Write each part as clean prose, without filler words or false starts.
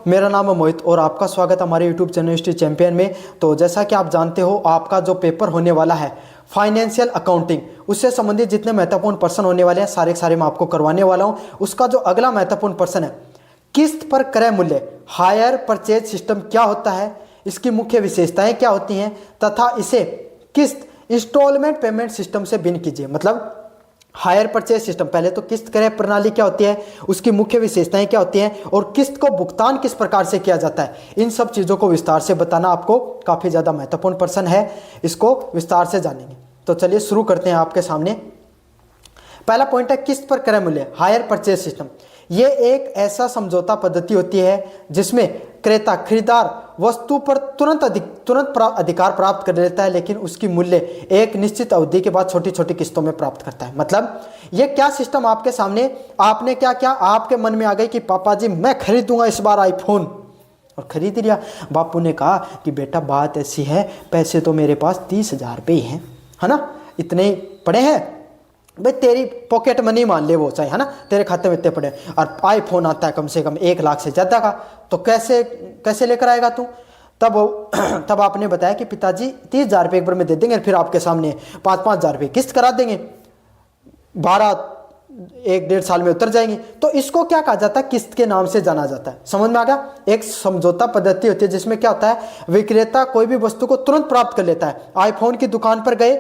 मेरा नाम है मोहित और आपका स्वागत है हमारे यूट्यूब चैनल हिस्ट्री चैंपियन में। तो जैसा कि आप जानते हो, आपका जो पेपर होने वाला है फाइनेंशियल अकाउंटिंग, उससे संबंधित जितने महत्वपूर्ण प्रश्न होने वाले हैं सारे के सारे मैं आपको करवाने वाला हूं। उसका जो अगला महत्वपूर्ण प्रश्न है, किस्त पर क्रय मूल्य हायर परचेज सिस्टम क्या होता है, इसकी मुख्य विशेषताएं क्या होती हैं तथा इसे किस्त इंस्टॉलमेंट पेमेंट सिस्टम से भिन्न कीजिए। मतलब हायर परचेज सिस्टम, पहले तो किस्त क्रय प्रणाली क्या होती है, उसकी मुख्य विशेषताएं क्या होती हैं और किस्त को भुगतान किस प्रकार से किया जाता है, इन सब चीज़ों को विस्तार से बताना आपको काफ़ी ज़्यादा महत्वपूर्ण प्रश्न है। इसको विस्तार से जानेंगे। तो चलिए शुरू करते हैं आपके सामने। पहला पॉइंट है किस्त पर क्रय मूल्य हायर परचेज सिस्टम। ये एक ऐसा समझौता पद्धति होती है जिसमें क्रेता खरीदार वस्तु पर तुरंत अधिकार प्राप्त कर लेता है, लेकिन उसकी मूल्य एक निश्चित अवधि के बाद छोटी छोटी किस्तों में प्राप्त करता है। मतलब ये क्या सिस्टम आपके सामने, आपने क्या किया, आपके मन में आ गई कि पापा जी मैं खरीदूंगा इस बार आईफोन, और खरीद लिया। बापू ने कहा कि बेटा बात ऐसी है, पैसे तो मेरे पास 30,000 रुपये ही हैं, है ना, इतने ही पड़े हैं भाई, तेरी पॉकेट मनी मान ले वो, चाहे है ना, तेरे खाते में इतने पड़े, और आईफोन आता है कम से कम 1 लाख से ज़्यादा का, तो कैसे लेकर आएगा तू। तब आपने बताया कि पिताजी 30,000 रुपये एक बार में दे देंगे, फिर आपके सामने 5,000 रुपये किस्त करा देंगे, 1-1.5 साल में उतर जाएंगे। तो इसको क्या कहा जाता है, किस्त के नाम से जाना जाता है। समझ में आ गया। एक समझौता पद्धति होती है जिसमें क्या होता है, विक्रेता कोई भी वस्तु को तुरंत प्राप्त कर लेता है। आईफोन की दुकान पर गए,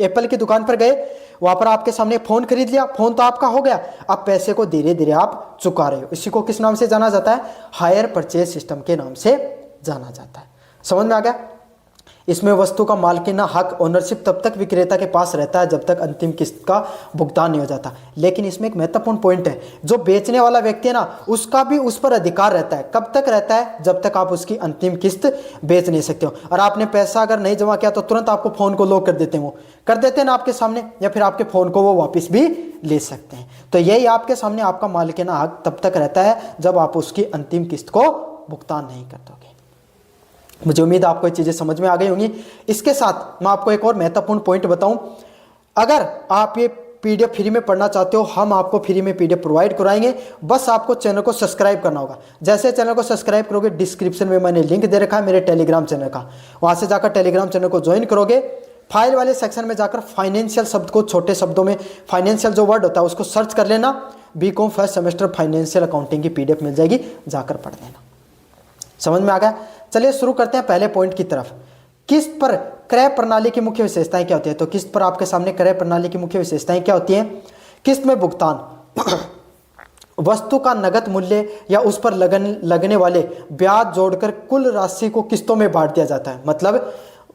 एप्पल की दुकान पर गए, वहां पर आपके सामने फोन खरीद लिया, फोन तो आपका हो गया, अब पैसे को धीरे धीरे आप चुका रहे हो। इसी को किस नाम से जाना जाता है, हायर परचेज सिस्टम के नाम से जाना जाता है। समझ में आ गया। इसमें वस्तु का मालिकाना हक, ओनरशिप तब तक विक्रेता के पास रहता है जब तक अंतिम किस्त का भुगतान नहीं हो जाता। लेकिन इसमें एक महत्वपूर्ण पॉइंट है, जो बेचने वाला व्यक्ति है ना, उसका भी उस पर अधिकार रहता है। कब तक रहता है, जब तक आप उसकी अंतिम किस्त बेच नहीं सकते हो। और आपने पैसा अगर नहीं जमा किया तो तुरंत आपको फोन को लॉक कर देते हैं, वो कर देते हैं ना आपके सामने, या फिर आपके फोन को वो वापस भी ले सकते हैं। तो यही आपके सामने आपका मालिकाना हक तब तक रहता है जब आप उसकी अंतिम किस्त को भुगतान नहीं कर दोगे। मुझे उम्मीद है आपको ये चीज़ें समझ में आ गई होंगी। इसके साथ मैं आपको एक और महत्वपूर्ण पॉइंट बताऊं, अगर आप ये पीडीएफ फ्री में पढ़ना चाहते हो, हम आपको फ्री में पीडीएफ प्रोवाइड कराएंगे। बस आपको चैनल को सब्सक्राइब करना होगा। जैसे चैनल को सब्सक्राइब करोगे, डिस्क्रिप्शन में मैंने लिंक दे रखा है मेरे टेलीग्राम चैनल का, वहाँ से जाकर टेलीग्राम चैनल को ज्वाइन करोगे, फाइल वाले सेक्शन में जाकर फाइनेंशियल शब्द को छोटे शब्दों में, फाइनेंशियल जो वर्ड होता है उसको सर्च कर लेना, BCom first semester financial accounting की पीडीएफ मिल जाएगी, जाकर पढ़ लेना। समझ में आ गया। चलिए शुरू करते हैं पहले पॉइंट की तरफ। किस्त पर क्रय प्रणाली की मुख्य विशेषताएं क्या होती है। तो किस्त पर आपके सामने क्रय प्रणाली की मुख्य विशेषताएं क्या होती हैं। किस्त में भुगतान वस्तु का नगद मूल्य या उस पर लगने वाले ब्याज जोड़कर कुल राशि को किस्तों में बांट दिया जाता है। मतलब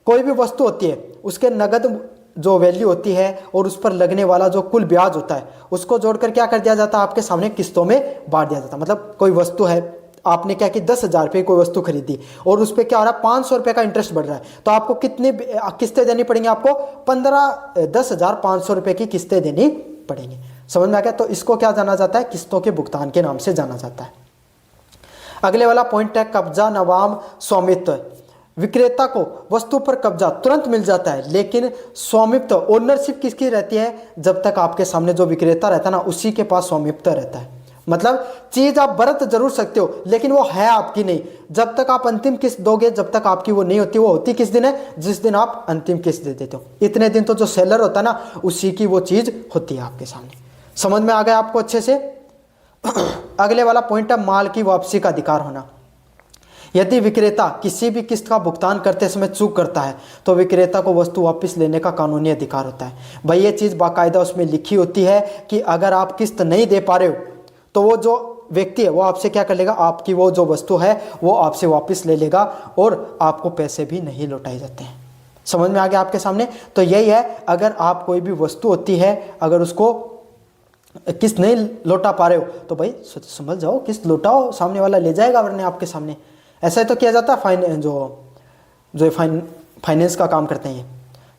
कोई भी वस्तु होती है, उसके नगद जो वैल्यू होती है और उस पर लगने वाला जो कुल ब्याज होता है, उसको जोड़कर क्या कर दिया जाता है, आपके सामने किस्तों में बांट दिया जाता है। मतलब कोई वस्तु है, आपने क्या कि 10,000 रुपये कोई वस्तु खरीदी और उस पर क्या हो रहा है, 500 रुपये का इंटरेस्ट बढ़ रहा है, तो आपको कितनी किस्तें देनी पड़ेंगी, आपको 10,500 रुपये की किस्तें देनी पड़ेंगी। समझ में आ गया। तो इसको क्या जाना जाता है, किस्तों के भुगतान के नाम से जाना जाता है। अगले वाला पॉइंट है कब्जा नवाम स्वामित्व। विक्रेता को वस्तु पर कब्जा तुरंत मिल जाता है, लेकिन स्वामित्व, ओनरशिप किसकी रहती है, जब तक आपके सामने जो विक्रेता रहता है ना, उसी के पास स्वामित्व रहता है। मतलब चीज आप बरत जरूर सकते हो, लेकिन वो है आपकी नहीं। जब तक आप अंतिम किस्त दोगे, जब तक आपकी वो नहीं होती। वो होती किस दिन है, जिस दिन आप अंतिम किस्त दे देते हो। इतने दिन तो जो सेलर होता है ना, उसी की वो चीज होती है आपके सामने। समझ में आ गया आपको अच्छे से। अगले वाला पॉइंट है माल की वापसी का अधिकार होना। यदि विक्रेता किसी भी किस्त का भुगतान करते समय चूक करता है तो विक्रेता को वस्तु वापस लेने का कानूनी अधिकार होता है। भाई ये चीज बाकायदा उसमें लिखी होती है कि अगर आप किस्त नहीं दे पा रहे हो तो वो जो व्यक्ति है वो आपसे क्या कर लेगा, आपकी वो जो वस्तु है वो आपसे वापस ले लेगा और आपको पैसे भी नहीं लौटाए जाते हैं। समझ में आ गया आपके सामने। तो यही है, अगर आप कोई भी वस्तु होती है, अगर उसको किस्त नहीं लौटा पा रहे हो तो भाई समझ जाओ, किस्त लौटाओ, सामने वाला ले जाएगा वरना आपके सामने। ऐसा ही तो किया जाता है। जो फाइनेंस का काम करते हैं,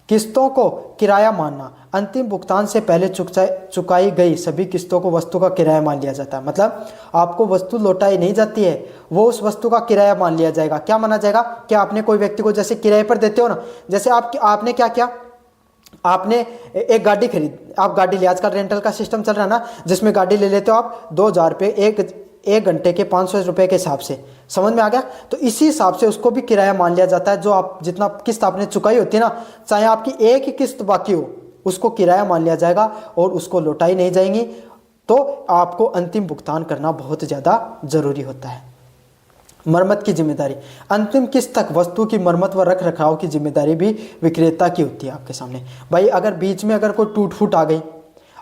किस्तों को किराया मानना। अंतिम भुगतान से पहले चुकाई गई सभी किस्तों को वस्तु का किराया मान लिया जाता है। मतलब आपको वस्तु लौटाई नहीं जाती है, वो उस वस्तु का किराया मान लिया जाएगा। क्या माना जाएगा, क्या आपने कोई व्यक्ति को जैसे किराए पर देते हो ना, जैसे आपने क्या किया, आपने एक गाड़ी खरीद, आप गाड़ी ले, आजकल रेंटल का सिस्टम चल रहा है ना, जिसमें गाड़ी ले लेते हो आप 2,000 रुपये 1 घंटे के 500 रुपये के हिसाब से, समझ में आ गया। तो इसी हिसाब से उसको भी किराया मान लिया जाता है। जो आप जितना किस्त आपने चुकाई होती है ना, चाहे आपकी एक ही किस्त बाकी हो, उसको किराया मान लिया जाएगा और उसको लौटाई नहीं जाएंगी। तो आपको अंतिम भुगतान करना बहुत ज़्यादा ज़रूरी होता है। मरम्मत की जिम्मेदारी, अंतिम किस्त तक वस्तु की मरम्मत व रख रखाव की जिम्मेदारी भी विक्रेता की होती है आपके सामने। भाई अगर बीच में अगर कोई टूट फूट आ गई,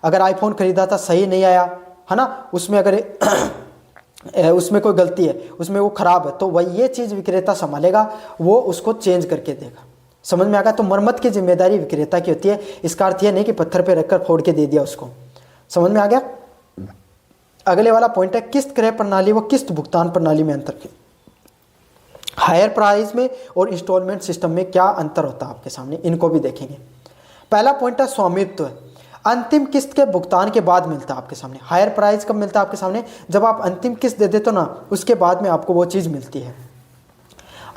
अगर आईफोन खरीदा था सही नहीं आया है ना, उसमें अगर उसमें कोई गलती है, उसमें वो ख़राब है, तो वही ये चीज़ विक्रेता संभालेगा, वो उसको चेंज करके देगा। समझ में आ गया। तो मरम्मत की जिम्मेदारी विक्रेता की होती है। इसका अर्थ ये नहीं कि पत्थर पे रखकर फोड़ के दे दिया उसको। समझ में आ गया। अगले वाला पॉइंट है किस्त क्रय प्रणाली व किस्त भुगतान प्रणाली में अंतर। हायर प्राइस में और इंस्टॉलमेंट सिस्टम में क्या अंतर होता है आपके सामने, इनको भी देखेंगे। पहला पॉइंट है स्वामित्व। अंतिम किस्त के भुगतान के बाद मिलता है आपके सामने। हायर प्राइस कब मिलता है आपके सामने, जब आप अंतिम किस्त दे देते हो ना, उसके बाद में आपको वो चीज़ मिलती है।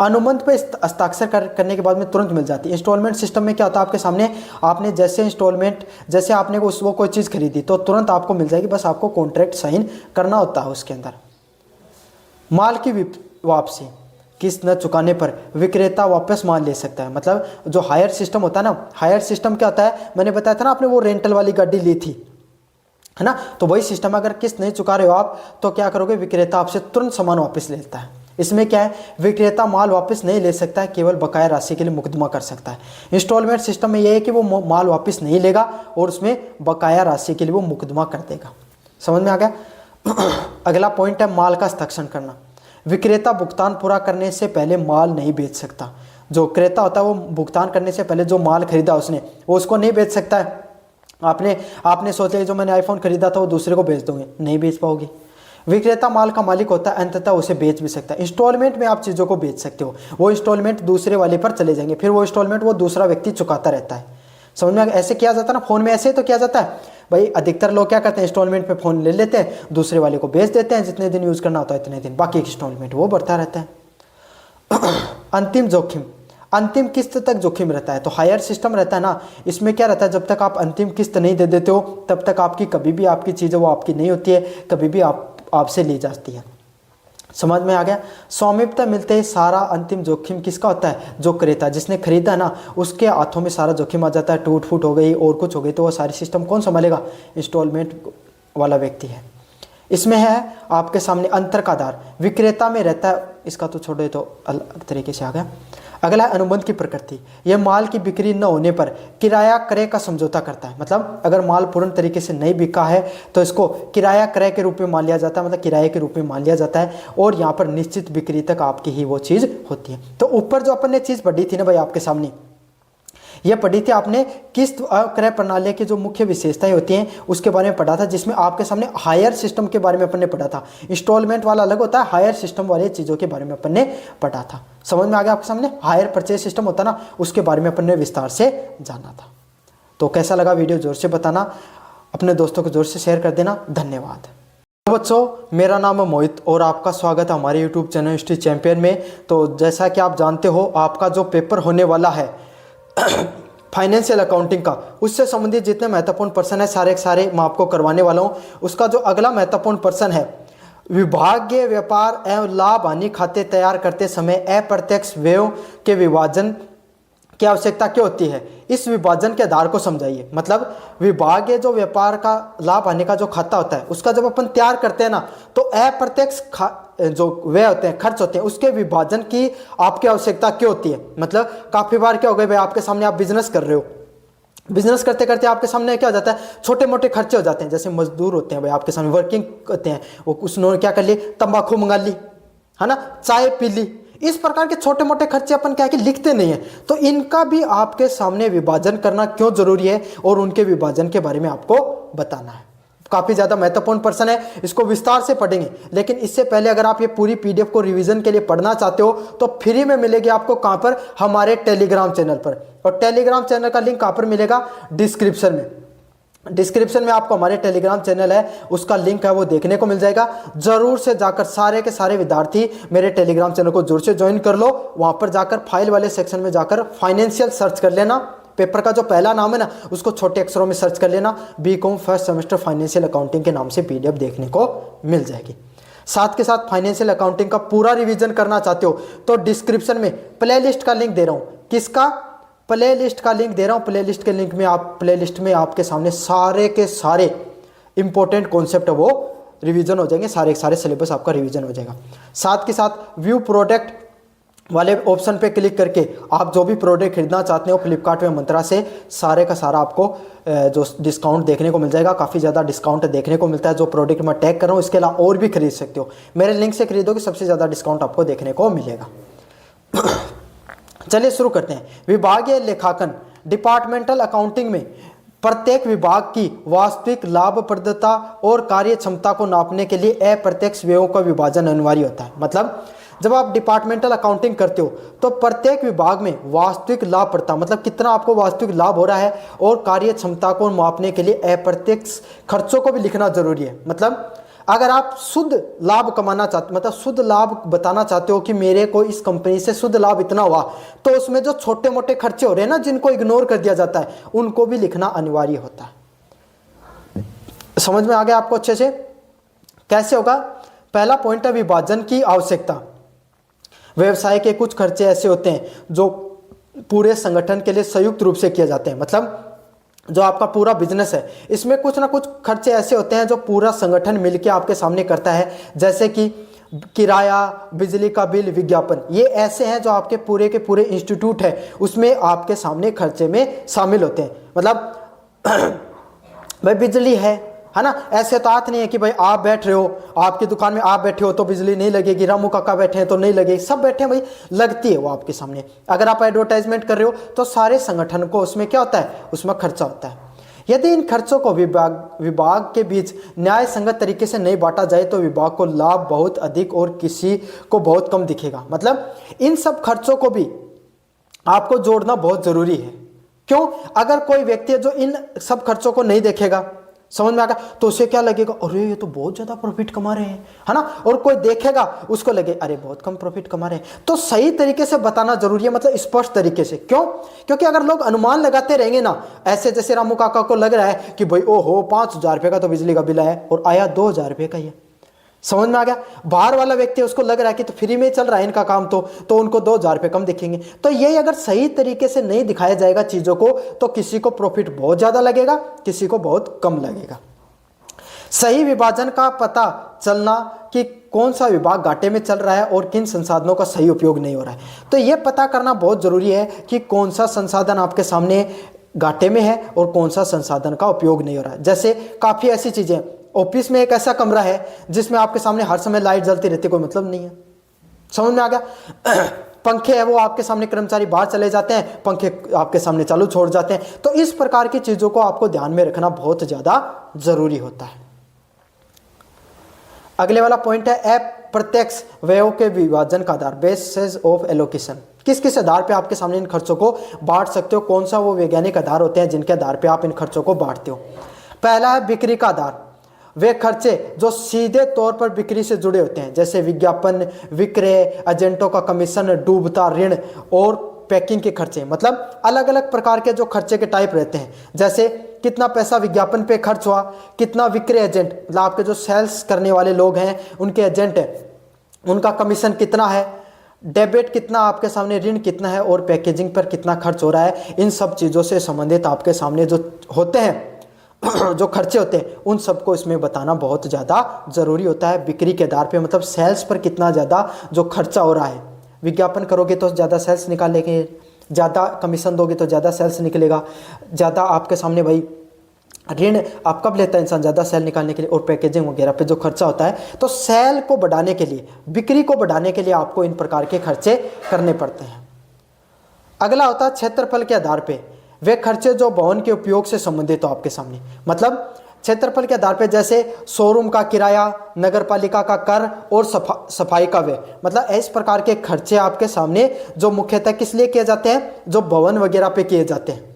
अनुबंध पे हस्ताक्षर करने के बाद में तुरंत मिल जाती है। इंस्टॉलमेंट सिस्टम में क्या होता है आपके सामने, आपने जैसे आपने वो कोई चीज़ खरीदी तो तुरंत आपको मिल जाएगी, बस आपको कॉन्ट्रैक्ट साइन करना होता है उसके अंदर। माल की वापसी, किस्त न चुकाने पर विक्रेता वापस माल ले सकता है। मतलब जो हायर सिस्टम होता है ना, हायर सिस्टम क्या होता है, मैंने बताया था ना, आपने वो रेंटल वाली गाड़ी ली थी है ना, तो वही सिस्टम। अगर किस्त नहीं चुका रहे हो आप तो क्या करोगे, विक्रेता आपसे तुरंत सामान वापस ले लेता है। इसमें क्या है, विक्रेता माल वापस नहीं ले सकता है, केवल बकाया राशि के लिए मुकदमा कर सकता है। इंस्टॉलमेंट सिस्टम में यह है कि वो माल वापस नहीं लेगा और उसमें बकाया राशि के लिए वो मुकदमा कर देगा। समझ में आ गया। अगला पॉइंट है माल का हस्ताक्षर करना। विक्रेता भुगतान पूरा करने से पहले माल नहीं बेच सकता। जो क्रेता होता है वो भुगतान करने से पहले जो माल खरीदा उसने, वो उसको नहीं बेच सकता है। आपने सोचा जो मैंने आईफोन खरीदा था वो दूसरे को बेच दोगे, नहीं बेच पाओगे। विक्रेता माल का मालिक होता है, अंततः उसे बेच भी सकता है। इंस्टॉलमेंट में आप चीज़ों को बेच सकते हो, वो इंस्टॉलमेंट दूसरे वाले पर चले जाएंगे, फिर वो इंस्टॉलमेंट वो दूसरा व्यक्ति चुकाता रहता है। समझ में ऐसे किया जाता है ना, फोन में ऐसे ही तो किया जाता है भाई। अधिकतर लोग क्या करते हैं, इंस्टॉलमेंट पे फ़ोन ले लेते हैं, दूसरे वाले को बेच देते हैं, जितने दिन यूज़ करना होता है इतने दिन, बाकी इंस्टॉलमेंट वो बढ़ता रहता है। अंतिम जोखिम, अंतिम किस्त तक जोखिम रहता है। तो हायर सिस्टम रहता है ना, इसमें क्या रहता है, जब तक आप अंतिम किस्त नहीं दे देते हो तब तक आपकी कभी भी आपकी चीज़ें वो आपकी नहीं होती है, कभी भी आपसे ली जाती है। समझ में आ गया। स्वामित्व मिलते ही सारा अंतिम जोखिम किसका होता है, जो क्रेता जिसने खरीदा ना, उसके हाथों में सारा जोखिम आ जाता है। टूट फूट हो गई और कुछ हो गई तो वो सारी सिस्टम कौन संभालेगा, इंस्टॉलमेंट वाला व्यक्ति है। इसमें है आपके सामने अंतर का आधार, विक्रेता में रहता है, इसका तो छोड़े तो अलग तरीके से आ गया। अगला है अनुबंध की प्रकृति। यह माल की बिक्री न होने पर किराया क्रय का समझौता करता है। मतलब अगर माल पूर्ण तरीके से नहीं बिका है तो इसको किराया क्रय के रूप में मान लिया जाता है, मतलब किराए के रूप में मान लिया जाता है, और यहाँ पर निश्चित बिक्री तक आपकी ही वो चीज़ होती है। तो ऊपर जो अपन ने चीज़ पढ़ी थी ना भाई आपके सामने, यह पढ़ी थी आपने किस्त क्रय प्रणाली की जो मुख्य विशेषताएं होती हैं उसके बारे में पढ़ा था, जिसमें आपके सामने हायर सिस्टम के बारे में अपन ने पढ़ा था। इंस्टॉलमेंट वाला अलग होता है, हायर सिस्टम वाली चीज़ों के बारे में अपन ने पढ़ा था। समझ में आ गया आपके सामने। हायर परचेज सिस्टम होता ना, उसके बारे में अपन ने विस्तार से जाना था। तो कैसा लगा वीडियो जोर से बताना, अपने दोस्तों को जोर से शेयर कर देना। धन्यवाद। बच्चों, मेरा नाम है मोहित और आपका स्वागत है हमारे यूट्यूब चैनल हिस्ट्री चैंपियन में। तो जैसा कि आप जानते हो, आपका जो पेपर होने वाला है फाइनेंशियल अकाउंटिंग का, उससे संबंधित जितने महत्वपूर्ण प्रश्न है सारे सारे मैं आपको करवाने वाला हूँ। उसका जो अगला महत्वपूर्ण प्रश्न है, विभागीय व्यापार एवं लाभ हानि खाते तैयार करते समय अप्रत्यक्ष व्ययों के विभाजन की आवश्यकता क्यों होती है, इस विभाजन के आधार को समझाइए। मतलब विभागीय जो व्यापार का लाभ हानि का जो खाता होता है, उसका जब अपन तैयार करते हैं ना, तो अप्रत्यक्ष जो व्यय होते हैं, खर्च होते हैं, उसके विभाजन की आपकी आवश्यकता क्यों होती है। मतलब काफ़ी बार क्या हो गया भाई, आपके सामने आप बिजनेस कर रहे हो, बिजनेस करते करते आपके सामने क्या हो जाता है, छोटे मोटे खर्चे हो जाते हैं। जैसे मजदूर होते हैं भाई आपके सामने, वर्किंग करते हैं, वो उन्होंने क्या कर ली, तंबाकू मंगा ली है ना, चाय पी ली, इस प्रकार के छोटे मोटे खर्चे अपन क्या कि लिखते नहीं है। तो इनका भी आपके सामने विभाजन करना क्यों जरूरी है और उनके विभाजन के बारे में आपको बताना है। काफ़ी ज़्यादा महत्वपूर्ण प्रश्न है, इसको विस्तार से पढ़ेंगे। लेकिन इससे पहले अगर आप ये पूरी पीडीएफ को रिवीजन के लिए पढ़ना चाहते हो तो फ्री में मिलेगी आपको। कहाँ पर, हमारे टेलीग्राम चैनल पर। और टेलीग्राम चैनल का लिंक कहाँ पर मिलेगा, डिस्क्रिप्शन में। डिस्क्रिप्शन में आपको हमारे टेलीग्राम चैनल है, उसका लिंक है, वो देखने को मिल जाएगा। जरूर से जाकर सारे के सारे विद्यार्थी मेरे टेलीग्राम चैनल को जरूर से ज्वाइन कर लो। वहाँ पर जाकर फाइल वाले सेक्शन में जाकर फाइनेंशियल सर्च कर लेना। पेपर का जो पहला नाम है ना, उसको छोटे अक्षरों में सर्च कर लेना, BCom first semester financial accounting के नाम से पीडीएफ देखने को मिल जाएगी। साथ के साथ फाइनेंशियल अकाउंटिंग का पूरा रिवीजन करना चाहते हो तो डिस्क्रिप्शन में प्लेलिस्ट का लिंक दे रहा हूँ। किसका? प्लेलिस्ट का लिंक दे रहा हूँ। प्लेलिस्ट के लिंक में प्लेलिस्ट में आपके सामने सारे के सारे इंपॉर्टेंट कॉन्सेप्ट वो रिवीजन हो जाएंगे, सारे के सारे सिलेबस आपका रिवीजन हो जाएगा। साथ के साथ व्यू प्रोडक्ट वाले ऑप्शन पे क्लिक करके आप जो भी प्रोडक्ट खरीदना चाहते हो फ्लिपकार्ट में मंत्रा से, सारे का सारा आपको जो डिस्काउंट देखने को मिल जाएगा। काफ़ी ज़्यादा डिस्काउंट देखने को मिलता है। जो प्रोडक्ट मैं टैग कर रहा हूँ इसके अलावा और भी खरीद सकते हो। मेरे लिंक से खरीदोगे सबसे ज़्यादा डिस्काउंट आपको देखने को मिलेगा। चलिए शुरू करते हैं। विभागीय लेखांकन, डिपार्टमेंटल अकाउंटिंग में प्रत्येक विभाग की वास्तविक लाभप्रदता और कार्य क्षमता को नापने के लिए अप्रत्यक्ष व्ययों का विभाजन अनिवार्य होता है। मतलब जब आप डिपार्टमेंटल अकाउंटिंग करते हो तो प्रत्येक विभाग में वास्तविक लाभप्रदता मतलब कितना आपको वास्तविक लाभ हो रहा है और कार्य क्षमता को मापने के लिए अप्रत्यक्ष खर्चों को भी लिखना जरूरी है। मतलब अगर आप शुद्ध लाभ कमाना चाहते, मतलब शुद्ध लाभ बताना चाहते हो कि मेरे को इस कंपनी से शुद्ध लाभ इतना हुआ, तो उसमें जो छोटे मोटे खर्चे हो रहे हैं ना, जिनको इग्नोर कर दिया जाता है, उनको भी लिखना अनिवार्य होता है। समझ में आ गया आपको अच्छे से? कैसे होगा? पहला पॉइंट है विभाजन की आवश्यकता। व्यवसाय के कुछ खर्चे ऐसे होते हैं जो पूरे संगठन के लिए संयुक्त रूप से किए जाते हैं। मतलब जो आपका पूरा बिजनेस है इसमें कुछ ना कुछ खर्चे ऐसे होते हैं जो पूरा संगठन मिलकर आपके सामने करता है, जैसे कि किराया, बिजली का बिल, विज्ञापन। ये ऐसे हैं जो आपके पूरे इंस्टीट्यूट है उसमें आपके सामने खर्चे में शामिल होते हैं। मतलब भाई बिजली है ना, ऐसे तो बात नहीं है कि भाई आप बैठ रहे हो, आपकी दुकान में आप बैठे हो तो बिजली नहीं लगेगी, रामू काका बैठे हैं तो नहीं लगेगी, सब बैठे हैं भाई, लगती है वो आपके सामने। अगर आप एडवर्टाइजमेंट कर रहे हो तो सारे संगठन को उसमें क्या होता है, उसमें खर्चा होता है। यदि इन खर्चों को विभाग के बीच न्याय संगत तरीके से नहीं बांटा जाए तो विभाग को लाभ बहुत अधिक और किसी को बहुत कम दिखेगा। मतलब इन सब खर्चों को भी आपको जोड़ना बहुत जरूरी है। क्यों? अगर कोई व्यक्ति है जो इन सब खर्चों को नहीं देखेगा, समझ में आ गया, तो उसे क्या लगेगा, अरे ये तो बहुत ज्यादा प्रॉफिट कमा रहे हैं, है ना। और कोई देखेगा उसको लगे अरे बहुत कम प्रॉफिट कमा रहे हैं। तो सही तरीके से बताना जरूरी है, मतलब स्पष्ट तरीके से। क्यों? क्योंकि अगर लोग अनुमान लगाते रहेंगे ना, ऐसे जैसे रामू काका को लग रहा है कि भाई ओहो 5,000 रुपये का तो बिजली का बिल आया और आया 2,000 रुपये का ही है। समझ में आ गया? बाहर वाला व्यक्ति उसको लग रहा है कि तो फ्री में चल रहा है इनका काम, तो उनको 2,000 रुपये कम दिखेंगे। तो ये अगर सही तरीके से नहीं दिखाया जाएगा चीजों को तो किसी को प्रॉफिट बहुत ज्यादा लगेगा, किसी को बहुत कम लगेगा। सही विभाजन का पता चलना कि कौन सा विभाग घाटे में चल रहा है और किन संसाधनों का सही उपयोग नहीं हो रहा है, तो यह पता करना बहुत जरूरी है कि कौन सा संसाधन आपके सामने घाटे में है और कौन सा संसाधन का उपयोग नहीं हो रहा है। जैसे काफी ऐसी चीजें, ऑफिस में एक ऐसा कमरा है जिसमें आपके सामने हर समय लाइट जलती रहती, कोई मतलब नहीं है। समझ में आ गया? पंखे है वो आपके सामने, कर्मचारी बाहर चले जाते हैं, पंखे आपके सामने चालू छोड़ जाते हैं। तो इस प्रकार की चीजों को आपको ध्यान में रखना बहुत ज्यादा जरूरी होता है। अगले वाला पॉइंट है अप्रत्यक्ष व्ययों के विभाजन का आधार, बेसिस ऑफ एलोकेशन। किस किस आधार पे आपके सामने इन खर्चों को बांट सकते हो, कौन सा वो वैज्ञानिक आधार होते हैं जिनके आधार पे आप इन खर्चों को बांटते हो। पहला है बिक्री का आधार। वे खर्चे जो सीधे तौर पर बिक्री से जुड़े होते हैं, जैसे विज्ञापन, विक्रय, एजेंटों का कमीशन, डूबता ऋण और पैकिंग के खर्चे। मतलब अलग अलग प्रकार के जो खर्चे के टाइप रहते हैं, जैसे कितना पैसा विज्ञापन पे खर्च हुआ, कितना विक्रय एजेंट, मतलब आपके जो सेल्स करने वाले लोग हैं उनके एजेंट है उनका कमीशन कितना है, डेबिट कितना आपके सामने, ऋण कितना है और पैकेजिंग पर कितना खर्च हो रहा है। इन सब चीज़ों से संबंधित आपके सामने जो होते हैं जो खर्चे होते हैं उन सबको इसमें बताना बहुत ज़्यादा ज़रूरी होता है। बिक्री के आधार पे मतलब सेल्स पर कितना ज़्यादा जो खर्चा हो रहा है, विज्ञापन करोगे तो ज़्यादा सेल्स निकालेंगे, ज़्यादा कमीशन दोगे तो ज़्यादा सेल्स निकलेगा, ज़्यादा आपके सामने भाई ऋण आप कब लेता है इंसान, ज़्यादा सेल निकालने के लिए, और पैकेजिंग वगैरह पे जो खर्चा होता है। तो सेल को बढ़ाने के लिए, बिक्री को बढ़ाने के लिए आपको इन प्रकार के खर्चे करने पड़ते हैं। अगला होता है क्षेत्रफल के आधार पे वे खर्चे जो भवन के उपयोग से संबंधित हो आपके सामने। मतलब क्षेत्रफल के आधार पे जैसे शोरूम का किराया, नगर पालिका का कर और सफाई का व्यय। मतलब इस प्रकार के खर्चे आपके सामने जो मुख्यतः किस लिए किए जाते हैं, जो भवन वगैरह पे किए जाते हैं।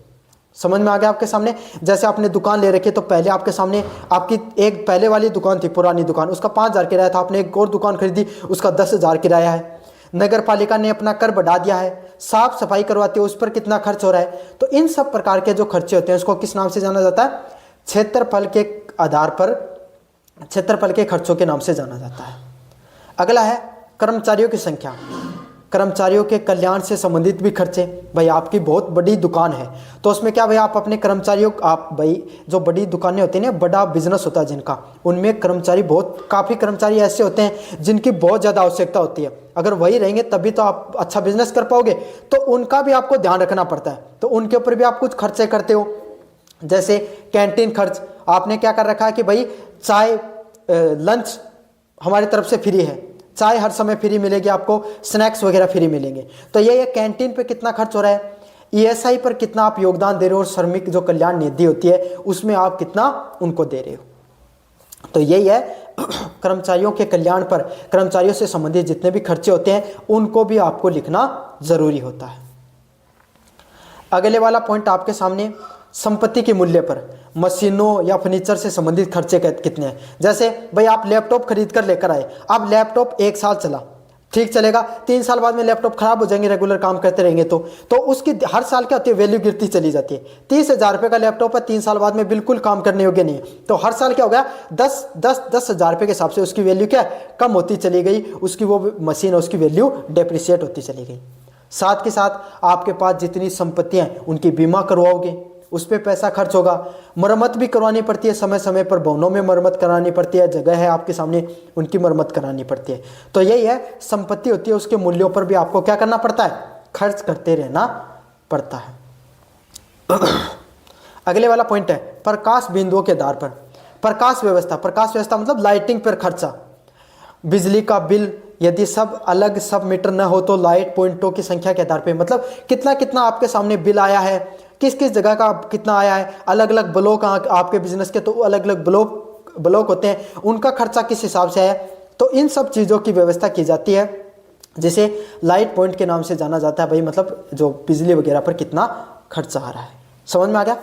समझ में आ गया आपके सामने? जैसे आपने दुकान ले रखी है तो पहले आपके सामने आपकी एक पहले वाली दुकान थी, पुरानी दुकान, उसका 5,000 किराया था, आपने एक और दुकान खरीदी उसका 10,000 किराया है। नगर पालिका ने अपना कर बढ़ा दिया है, साफ सफाई करवाती है उस पर कितना खर्च हो रहा है। तो इन सब प्रकार के जो खर्चे होते हैं उसको किस नाम से जाना जाता है? क्षेत्रफल के आधार पर क्षेत्रफल के खर्चों के नाम से जाना जाता है। अगला है कर्मचारियों की संख्या, कर्मचारियों के कल्याण से संबंधित भी खर्चे। भाई आपकी बहुत बड़ी दुकान है तो उसमें क्या भाई आप अपने कर्मचारियों, आप भाई जो बड़ी दुकानें होती हैं ना, बड़ा बिजनेस होता है जिनका, उनमें कर्मचारी बहुत, काफ़ी कर्मचारी ऐसे होते हैं जिनकी बहुत ज़्यादा आवश्यकता होती है। अगर वही रहेंगे तभी तो आप अच्छा बिजनेस कर पाओगे, तो उनका भी आपको ध्यान रखना पड़ता है। तो उनके ऊपर भी आप कुछ खर्चे करते हो, जैसे कैंटीन खर्च। आपने क्या कर रखा है कि भाई चाय, लंच हमारी तरफ से फ्री है, चाय हर समय फ्री मिलेगी आपको, स्नैक्स वगैरह फ्री मिलेंगे। तो ये कैंटीन पे कितना खर्च हो रहा है, ईएसआई पर कितना आप योगदान दे रहे हो, और श्रमिक जो कल्याण निधि होती है उसमें आप कितना उनको दे रहे हो। तो यही है कर्मचारियों के कल्याण पर, कर्मचारियों से संबंधित जितने भी खर्चे होते हैं उनको भी आपको लिखना जरूरी होता है। अगले वाला पॉइंट आपके सामने, संपत्ति के मूल्य पर मशीनों या फर्नीचर से संबंधित खर्चे कितने हैं। जैसे भाई आप लैपटॉप खरीद कर लेकर आए, अब लैपटॉप 1 साल चला, ठीक चलेगा, 3 साल बाद में लैपटॉप खराब हो जाएंगे, रेगुलर काम करते रहेंगे तो उसकी हर साल क्या होती है, वैल्यू गिरती चली जाती है। 30,000 रुपये का लैपटॉप है, 3 साल बाद में बिल्कुल काम करने योग्य नहीं है, तो हर साल क्या हो गया, 10,000 रुपये के हिसाब से उसकी वैल्यू क्या कम होती चली गई, उसकी वो मशीन है उसकी वैल्यू डेप्रिसिएट होती चली गई। साथ के साथ आपके पास जितनी संपत्तियां हैं उनकी बीमा करवाओगे, उस पर पैसा खर्च होगा। मरम्मत भी करवानी पड़ती है, समय समय पर भवनों में मरम्मत करानी पड़ती है, जगह है आपके सामने उनकी मरम्मत करानी पड़ती है। तो यही है, संपत्ति होती है उसके मूल्यों पर भी आपको क्या करना पड़ता है, खर्च करते रहना पड़ता है। अगले वाला पॉइंट है प्रकाश बिंदुओं के आधार पर, प्रकाश व्यवस्था। प्रकाश व्यवस्था मतलब लाइटिंग पर खर्चा, बिजली का बिल यदि सब अलग सब मीटर न हो तो लाइट पॉइंटों की संख्या के आधार पे, मतलब कितना कितना आपके सामने बिल आया है, किस किस जगह का कितना आया है, अलग अलग ब्लॉक आपके बिजनेस के, तो अलग अलग ब्लॉक होते हैं, उनका खर्चा किस हिसाब से है। तो इन सब चीज़ों की व्यवस्था की जाती है, जिसे लाइट पॉइंट के नाम से जाना जाता है। भाई मतलब जो बिजली वगैरह पर कितना खर्चा आ रहा है, समझ में आ गया।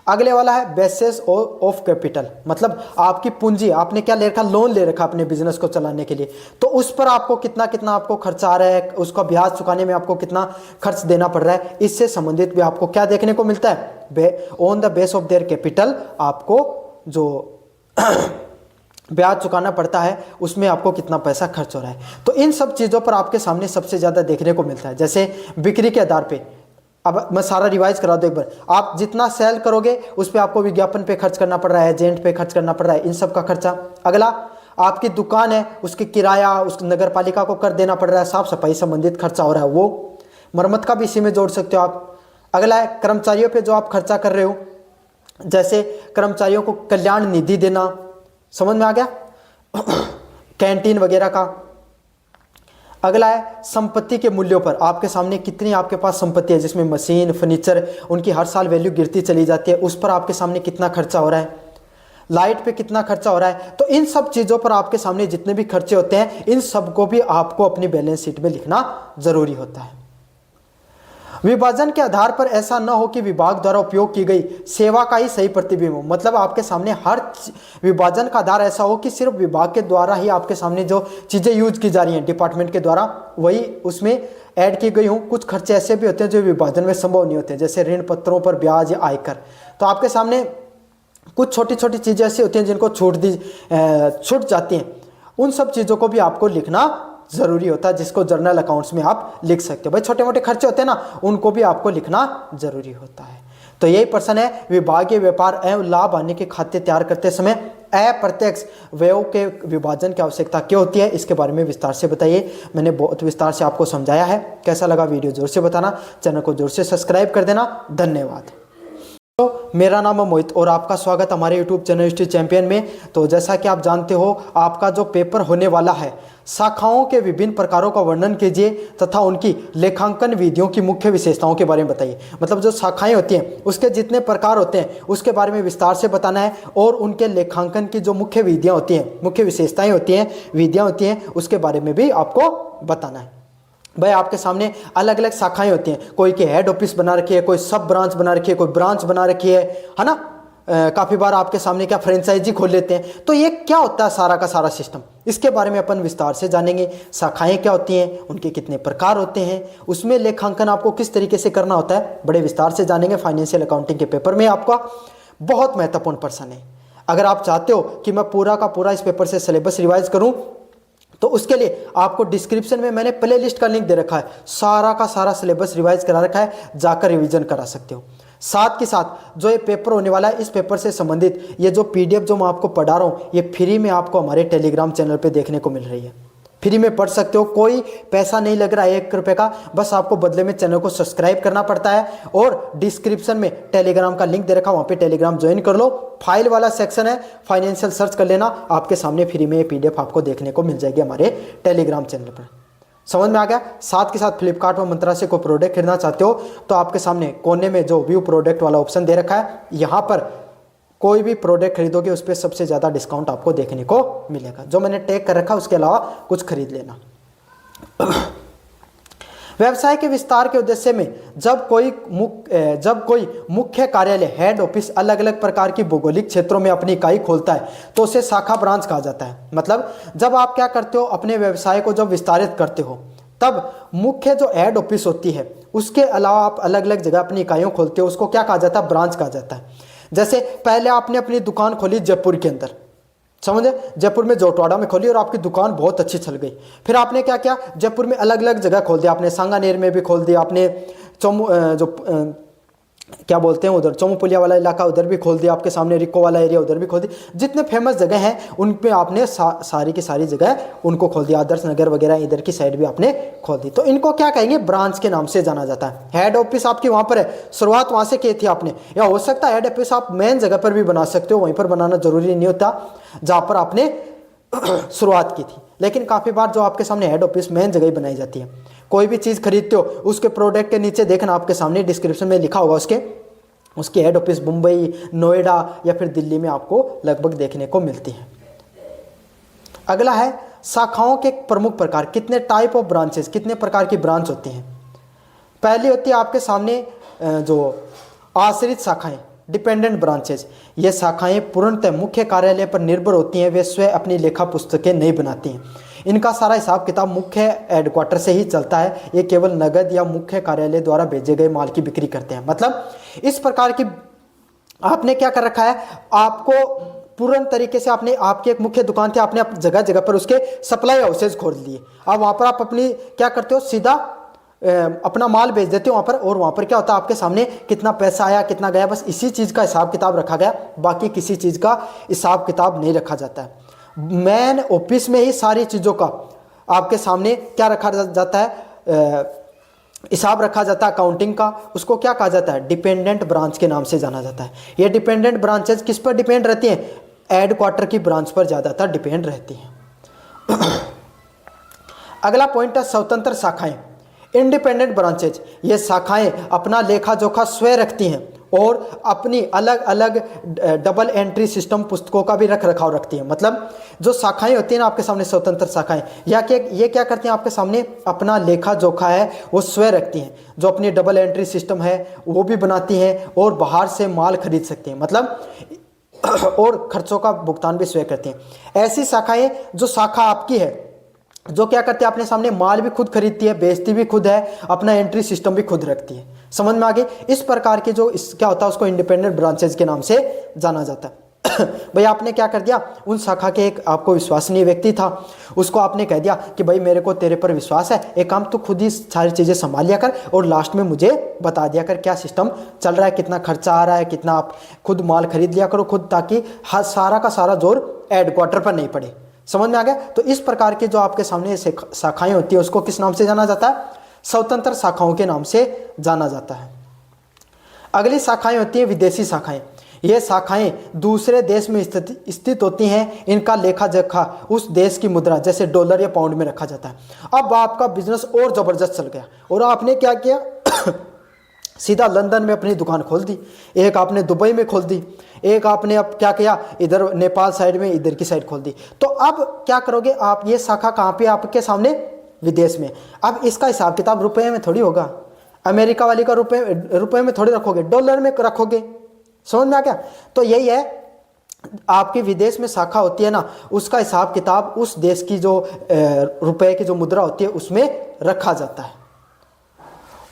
अगले वाला है बेसिस ऑफ कैपिटल, मतलब आपकी पूंजी, आपने क्या ले रखा, लोन ले रखा अपने बिजनेस को चलाने के लिए, तो उस पर आपको कितना कितना आपको खर्चा आ रहा है, उसका ब्याज चुकाने में आपको कितना खर्च देना पड़ रहा है, इससे संबंधित भी आपको क्या देखने को मिलता है, on the base of their capital आपको जो ब्याज चुकाना पड़ता है उसमें आपको कितना पैसा खर्च हो रहा है। तो इन सब चीज़ों पर आपके सामने सबसे ज़्यादा देखने को मिलता है। जैसे बिक्री के आधार पे, अब मैं सारा रिवाइज करा दूं एक बार, आप जितना सेल करोगे उस पर आपको विज्ञापन पे खर्च करना पड़ रहा है, एजेंट पे खर्च करना पड़ रहा है, इन सब का खर्चा। अगला आपकी दुकान है, उसकी किराया उस नगर पालिका को कर देना पड़ रहा है, साफ सफाई संबंधित खर्चा हो रहा है, वो मरम्मत का भी इसी में जोड़ सकते हो आप। अगला है कर्मचारियों पे जो आप खर्चा कर रहे हो, जैसे कर्मचारियों को कल्याण निधि देना, समझ में आ गया, कैंटीन वगैरह का। अगला है संपत्ति के मूल्यों पर, आपके सामने कितनी आपके पास संपत्ति है जिसमें मशीन फर्नीचर उनकी हर साल वैल्यू गिरती चली जाती है, उस पर आपके सामने कितना खर्चा हो रहा है, लाइट पे कितना खर्चा हो रहा है। तो इन सब चीज़ों पर आपके सामने जितने भी खर्चे होते हैं इन सबको भी आपको अपनी बैलेंस शीट में लिखना जरूरी होता है। विभाजन के आधार पर ऐसा न हो कि विभाग द्वारा उपयोग की गई सेवा का ही सही प्रतिबिंब हो, मतलब आपके सामने हर विभाजन का आधार ऐसा हो कि सिर्फ विभाग के द्वारा ही आपके सामने जो चीज़ें यूज की जा रही हैं डिपार्टमेंट के द्वारा वही उसमें ऐड की गई हों। कुछ खर्चे ऐसे भी होते हैं जो विभाजन में संभव नहीं होते, जैसे ऋण पत्रों पर ब्याज या आयकर। तो आपके सामने कुछ छोटी छोटी चीज़ें ऐसी होती हैं जिनको छूट जाती हैं, उन सब चीज़ों को भी आपको लिखना जरूरी होता है, जिसको जर्नल अकाउंट्स में आप लिख सकते हो। भाई छोटे मोटे खर्चे होते हैं ना, उनको भी आपको लिखना जरूरी होता है। तो यही प्रश्न है, विभागीय व्यापार एवं लाभ हानि के खाते तैयार करते समय अप्रत्यक्ष व्ययों के विभाजन की आवश्यकता क्यों होती है, इसके बारे में विस्तार से बताइए। मैंने बहुत विस्तार से आपको समझाया है। कैसा लगा वीडियो जोर से बताना, चैनल को जोर से सब्सक्राइब कर देना। धन्यवाद। तो मेरा नाम है मोहित और आपका स्वागत हमारे यूट्यूब चैनल हिस्ट्री चैंपियन में। तो जैसा कि आप जानते हो, आपका जो पेपर होने वाला है, शाखाओं के विभिन्न प्रकारों का वर्णन कीजिए तथा उनकी लेखांकन विधियों की मुख्य विशेषताओं के बारे में बताइए। मतलब जो शाखाएं होती हैं उसके जितने प्रकार होते हैं उसके बारे में विस्तार से बताना है, और उनके लेखांकन की जो मुख्य विधियाँ होती हैं, मुख्य विशेषताएँ होती हैं, विधियाँ होती हैं, उसके बारे में भी आपको बताना है। भाई आपके सामने अलग अलग शाखाएं होती हैं, कोई की हेड ऑफिस बना रखी है, कोई सब ब्रांच बना रखी है, कोई ब्रांच बना रखी है ना। काफ़ी बार आपके सामने क्या फ्रेंचाइजी खोल लेते हैं। तो ये क्या होता है सारा का सारा सिस्टम, इसके बारे में अपन विस्तार से जानेंगे। शाखाएं क्या होती हैं, उनके कितने प्रकार होते हैं, उसमें लेखांकन आपको किस तरीके से करना होता है, बड़े विस्तार से जानेंगे। फाइनेंशियल अकाउंटिंग के पेपर में आपका बहुत महत्वपूर्ण प्रश्न है। अगर आप चाहते हो कि मैं पूरा का पूरा इस पेपर से सिलेबस रिवाइज करूँ तो उसके लिए आपको डिस्क्रिप्शन में मैंने प्ले लिस्ट का लिंक दे रखा है, सारा का सारा सिलेबस रिवाइज करा रखा है, जाकर रिवीजन करा सकते हो। साथ के साथ जो ये पेपर होने वाला है, इस पेपर से संबंधित ये जो पीडीएफ जो मैं आपको पढ़ा रहा हूँ, ये फ्री में आपको हमारे टेलीग्राम चैनल पे देखने को मिल रही है। फ्री में पढ़ सकते हो, कोई पैसा नहीं लग रहा है 1 रुपये का, बस आपको बदले में चैनल को सब्सक्राइब करना पड़ता है। और डिस्क्रिप्शन में टेलीग्राम का लिंक दे रखा, वहाँ पे टेलीग्राम ज्वाइन कर लो। फाइल वाला सेक्शन है, फाइनेंशियल सर्च कर लेना, आपके सामने फ्री में ये पीडीएफ आपको देखने को मिल जाएगी हमारे टेलीग्राम चैनल पर। समझ में आ गया। साथ के साथ फ्लिपकार्ट और मंत्रा से कोई प्रोडक्ट खरीदना चाहते हो तो आपके सामने कोने में जो व्यू प्रोडक्ट वाला ऑप्शन दे रखा है, यहाँ पर कोई भी प्रोडक्ट खरीदोगे उस पर सबसे ज़्यादा डिस्काउंट आपको देखने को मिलेगा। जो मैंने टैग कर रखा है उसके अलावा कुछ खरीद लेना। व्यवसाय के विस्तार के उद्देश्य में जब कोई मुख्य कार्यालय हेड ऑफिस अलग अलग प्रकार की भौगोलिक क्षेत्रों में अपनी इकाई खोलता है तो उसे शाखा ब्रांच कहा जाता है। मतलब जब आप क्या करते हो, अपने व्यवसाय को जब विस्तारित करते हो तब मुख्य जो हेड ऑफिस होती है उसके अलावा आप अलग अलग जगह अपनी इकाइयों खोलते हो, उसको क्या कहा जाता है, ब्रांच कहा जाता है। जैसे पहले आपने अपनी दुकान खोली जयपुर के अंदर, समझे, जयपुर में जोटवाड़ा में खोली और आपकी दुकान बहुत अच्छी चल गई। फिर आपने क्या किया, जयपुर में अलग अलग जगह खोल दिया, आपने सांगानेर में भी खोल दिया, आपने क्या बोलते हैं उधर चौमुपुलिया वाला इलाका उधर भी खोल दिया, आपके सामने रिको वाला एरिया उधर भी खोल दिया। जितने फेमस जगह हैं उन पे आपने सारी की सारी जगह उनको खोल दिया। आदर्श नगर वगैरह इधर की साइड भी आपने खोल दी। तो इनको क्या कहेंगे, ब्रांच के नाम से जाना जाता है। हेड ऑफिस आपकी वहाँ पर है, शुरुआत वहाँ से की थी आपने, या हो सकता है हेड ऑफिस आप मेन जगह पर भी बना सकते हो, वहीं पर बनाना जरूरी नहीं होता जहाँ पर आपने शुरुआत की थी। लेकिन काफ़ी बार जो आपके सामने हेड ऑफिस मेन जगह ही बनाई जाती है। कोई भी चीज़ खरीदते हो उसके प्रोडक्ट के नीचे देखना, आपके सामने डिस्क्रिप्शन में लिखा होगा उसकी हेड ऑफिस मुंबई, नोएडा या फिर दिल्ली में आपको लगभग देखने को मिलती है। अगला है शाखाओं के प्रमुख प्रकार। कितने टाइप ऑफ ब्रांचेस, कितने प्रकार की ब्रांच होती हैं। पहली होती है आपके सामने जो आश्रित शाखाएं, डिपेंडेंट ब्रांचेस। ये शाखाएं पूर्णतः मुख्य कार्यालय पर निर्भर होती हैं, वे स्वयं अपनी लेखा पुस्तकें नहीं बनाती हैं। इनका सारा हिसाब किताब मुख्य हेडक्वार्टर से ही चलता है। ये केवल नगद या मुख्य कार्यालय द्वारा भेजे गए माल की बिक्री करते हैं। मतलब इस प्रकार की आपने क्या कर रखा है, आपको पूर्ण तरीके से आपने, आपकी एक मुख्य दुकान थी, आपने जगह जगह पर उसके सप्लाई हाउसेज खोल दिए। अब वहाँ पर आप अपनी क्या करते हो, सीधा अपना माल बेच देते हो वहाँ पर, और वहाँ पर क्या होता है, आपके सामने कितना पैसा आया कितना गया, बस इसी चीज़ का हिसाब किताब रखा गया, बाकी किसी चीज़ का हिसाब किताब नहीं रखा जाता है। मेन ऑफिस में ही सारी चीज़ों का आपके सामने क्या रखा जाता है, हिसाब रखा जाता है अकाउंटिंग का। उसको क्या कहा जाता है, डिपेंडेंट ब्रांच के नाम से जाना जाता है। ये डिपेंडेंट ब्रांचेज किस पर डिपेंड रहती हैं, हेडक्वार्टर की ब्रांच पर ज़्यादातर डिपेंड रहती हैं। अगला पॉइंट है स्वतंत्र शाखाएं, इंडिपेंडेंट ब्रांचेज। ये शाखाएं अपना लेखा जोखा स्वयं रखती हैं और अपनी अलग अलग डबल एंट्री सिस्टम पुस्तकों का भी रख रखाव रखती हैं। मतलब जो शाखाएं होती हैं ना आपके सामने, स्वतंत्र शाखाएं, या कि ये क्या करती हैं, आपके सामने अपना लेखा जोखा है वो स्वयं रखती हैं। जो अपनी डबल एंट्री सिस्टम है वो भी बनाती हैं और बाहर से माल खरीद सकती हैं, मतलब और खर्चों का भुगतान भी स्वयं करती हैं। ऐसी शाखाएं, जो शाखा आपकी है जो क्या करती है, अपने सामने माल भी खुद खरीदती है, बेचती भी खुद है, अपना एंट्री सिस्टम भी खुद रखती है। समझ में आ गई। इस प्रकार के जो क्या होता है उसको इंडिपेंडेंट ब्रांचेज के नाम से जाना जाता है। भाई आपने क्या कर दिया, उन शाखा के एक आपको विश्वसनीय व्यक्ति था, उसको आपने कह दिया कि भाई मेरे को तेरे पर विश्वास है, एक काम तू खुद ही सारी चीज़ें संभाल लिया कर और लास्ट में मुझे बता दिया कर क्या सिस्टम चल रहा है, कितना खर्चा आ रहा है, कितना आप खुद माल खरीद लिया करो खुद, ताकि सारा का सारा जोर हेडक्वार्टर पर नहीं पड़े। समझ में आ गया। तो इस प्रकार के जो आपके सामने शाखाएं होती है उसको किस नाम से जाना जाता है, स्वतंत्र शाखाओं के नाम से जाना जाता है। अगली शाखाएं होती हैं विदेशी शाखाएं। ये शाखाएं दूसरे देश में स्थित होती हैं। इनका लेखा जोखा उस देश की मुद्रा जैसे डॉलर या पाउंड में रखा जाता है। अब आपका बिजनेस और ज़बरदस्त चल गया और आपने क्या किया सीधा लंदन में अपनी दुकान खोल दी, एक आपने दुबई में खोल दी, एक आपने अब क्या किया इधर नेपाल साइड में इधर की साइड खोल दी। तो अब क्या करोगे आप, ये शाखा कहाँ पे आपके सामने, विदेश में। अब इसका हिसाब किताब रुपए में थोड़ी होगा, अमेरिका वाली का रुपए में थोड़ी रखोगे, डॉलर में रखोगे। समझ में आ गया। तो यही है, आपकी विदेश में शाखा होती है ना, उसका हिसाब किताब उस देश की जो रुपए की जो मुद्रा होती है उसमें रखा जाता है।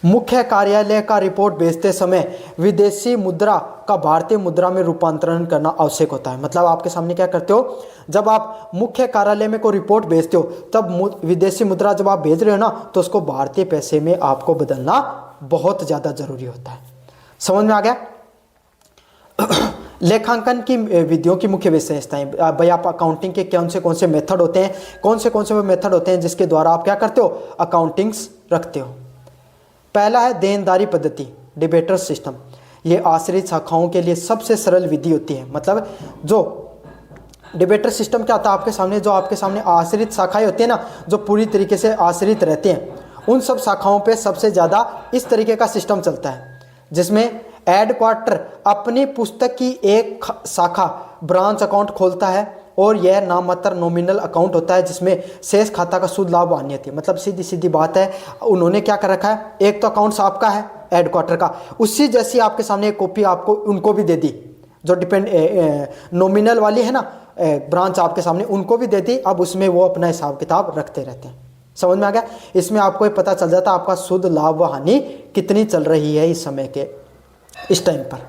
मुख्य कार्यालय का रिपोर्ट भेजते समय विदेशी मुद्रा का भारतीय मुद्रा में रूपांतरण करना आवश्यक होता है। मतलब आपके सामने क्या करते हो, जब आप मुख्य कार्यालय में कोई रिपोर्ट भेजते हो तब विदेशी मुद्रा जब आप भेज रहे हो ना तो उसको भारतीय पैसे में आपको बदलना बहुत ज़्यादा जरूरी होता है। समझ में आ गया। लेखांकन की विधियों की मुख्य विशेषताएं, भाई आप अकाउंटिंग के कौन से मेथड होते हैं, कौन से वो मेथड होते हैं जिसके द्वारा आप क्या करते हो, अकाउंटिंग्स रखते हो। पहला है देनदारी पद्धति, डिबेटर सिस्टम। ये आश्रित शाखाओं के लिए सबसे सरल विधि होती है। मतलब जो डिबेटर सिस्टम क्या होता है, आपके सामने जो आपके सामने आश्रित शाखाएं होती है ना, जो पूरी तरीके से आश्रित रहते हैं, उन सब शाखाओं पे सबसे ज़्यादा इस तरीके का सिस्टम चलता है जिसमें हेडक्वार्टर अपनी पुस्तक की एक शाखा ब्रांच अकाउंट खोलता है और यह नाममात्र नॉमिनल अकाउंट होता है जिसमें शेष खाता का शुद्ध लाभ वान्य थी। मतलब सीधी सीधी बात है, उन्होंने क्या कर रखा है, एक तो अकाउंट्स आपका है हेडक्वार्टर का, उसी जैसी आपके सामने एक कॉपी आपको उनको भी दे दी, जो नॉमिनल वाली है ना ब्रांच आपके सामने, उनको भी दे दी। अब उसमें वो अपना हिसाब किताब रखते रहते हैं। समझ में आ गया। इसमें आपको ये पता चल जाता है आपका शुद्ध लाभ व हानि कितनी चल रही है इस समय के इस टाइम पर।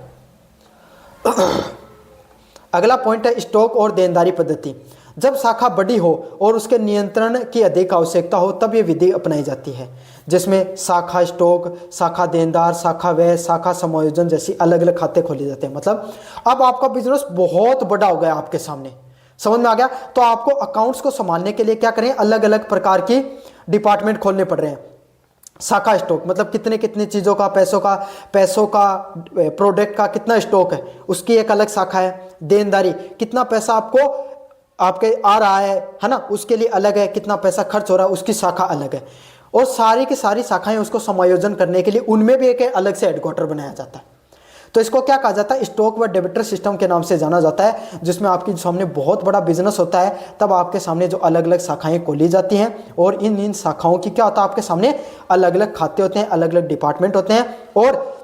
अगला पॉइंट है स्टॉक और देनदारी पद्धति। जब शाखा बड़ी हो और उसके नियंत्रण की अधिक आवश्यकता हो तब ये विधि अपनाई जाती है, जिसमें शाखा स्टॉक, शाखा देनदार, शाखा व्यय, शाखा समायोजन जैसी अलग अलग खाते खोले जाते हैं। मतलब अब आपका बिजनेस बहुत बड़ा हो गया आपके सामने, समझ में आ गया। तो आपको अकाउंट्स को संभालने के लिए क्या करें, अलग अलग प्रकार की डिपार्टमेंट खोलने पड़ रहे हैं। शाखा स्टॉक मतलब कितनी चीज़ों का, पैसों का प्रोडक्ट का कितना स्टॉक है, उसकी एक अलग शाखा है। देनदारी, कितना पैसा आपके आ रहा है ना, उसके लिए अलग है। कितना पैसा खर्च हो रहा है, उसकी शाखा अलग है। और सारी की सारी शाखाएं उसको समायोजन करने के लिए उनमें भी एक अलग से हेडक्वार्टर बनाया जाता है। तो इसको क्या कहा जाता है, स्टॉक व डेबिटर सिस्टम के नाम से जाना जाता है, जिसमें आपके सामने बहुत बड़ा बिजनेस होता है। तब आपके सामने जो अलग अलग शाखाएं खोली जाती हैं और इन शाखाओं की क्या होता है, आपके सामने अलग अलग खाते होते हैं, अलग अलग डिपार्टमेंट होते हैं और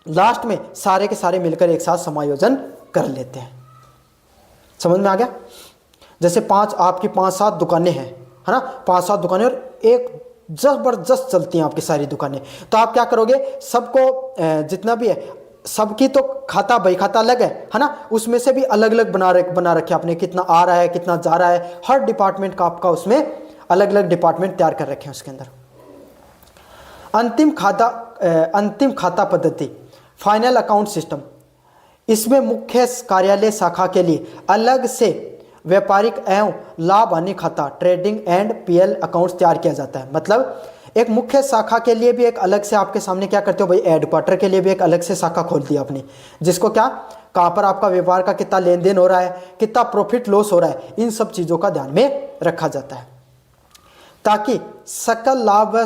लास्ट में सारे के सारे मिलकर एक साथ समायोजन कर लेते हैं। समझ में आ गया। जैसे आपकी 5-7 दुकानें हैं, है ना, 5-7 दुकानें और एक जबरदस्त चलती हैं आपकी सारी दुकानें। तो आप क्या करोगे, सबको जितना भी है सबकी तो खाता बही खाता अलग है ना, उसमें से भी अलग अलग बना रखे आपने, कितना आ रहा है कितना जा रहा है, हर डिपार्टमेंट का आपका उसमें अलग अलग डिपार्टमेंट तैयार कर रखे हैं उसके अंदर। अंतिम खाता पद्धति, फाइनल अकाउंट सिस्टम। इसमें मुख्य कार्यालय शाखा के लिए अलग से व्यापारिक एवं लाभ हानि खाता, ट्रेडिंग एंड पीएल अकाउंट्स तैयार किया जाता है। मतलब एक मुख्य शाखा के लिए भी एक अलग से आपके सामने क्या करते हो भाई, हेडक्वार्टर के लिए भी एक अलग से शाखा खोल दी आपने, जिसको क्या, कहाँ पर आपका व्यापार का कितना लेन देन हो रहा है, कितना प्रॉफिट लॉस हो रहा है, इन सब चीज़ों का ध्यान में रखा जाता है, ताकि सकल लाभ व